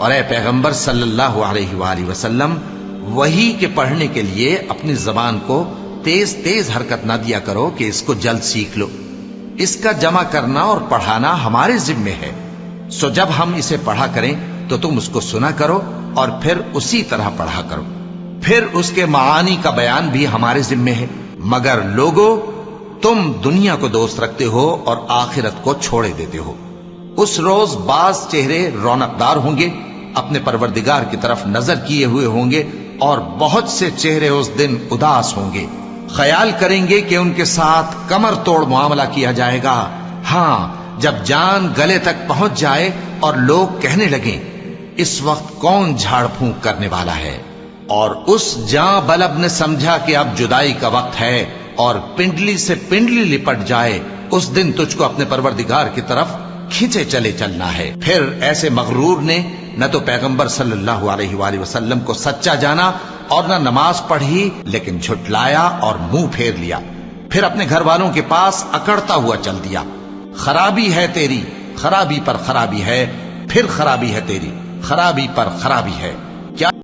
اور اے پیغمبر صلی اللہ علیہ وآلہ وسلم، وحی کے پڑھنے کے لیے اپنی زبان کو تیز تیز حرکت نہ دیا کرو کہ اس کو جلد سیکھ لو. اس کا جمع کرنا اور پڑھانا ہمارے ذمے ہے. سو جب ہم اسے پڑھا کریں تو تم اس کو سنا کرو اور پھر اسی طرح پڑھا کرو. پھر اس کے معانی کا بیان بھی ہمارے ذمے ہے. مگر لوگو، تم دنیا کو دوست رکھتے ہو اور آخرت کو چھوڑے دیتے ہو. اس روز بعض چہرے رونقدار ہوں گے، اپنے پروردگار کی طرف نظر کیے ہوئے ہوں گے، اور بہت سے چہرے اس دن اداس ہوں گے، خیال کریں گے کہ ان کے ساتھ کمر توڑ معاملہ کیا جائے گا. ہاں، جب جان گلے تک پہنچ جائے اور لوگ کہنے لگیں اس وقت کون جھاڑ پھونک کرنے والا ہے، اور اس جاں بلب نے سمجھا کہ اب جدائی کا وقت ہے اور پنڈلی سے پنڈلی لپٹ جائے، اس دن تجھ کو اپنے پروردگار کی طرف کھینچے چلے چلنا ہے. پھر ایسے مغرور نے نہ تو پیغمبر صلی اللہ علیہ وآلہ وسلم کو سچا جانا اور نہ نماز پڑھی، لیکن جھٹلایا اور منہ پھیر لیا. پھر اپنے گھر والوں کے پاس اکڑتا ہوا چل دیا. خرابی ہے تیری، خرابی پر خرابی ہے، پھر خرابی ہے تیری، خرابی پر خرابی ہے.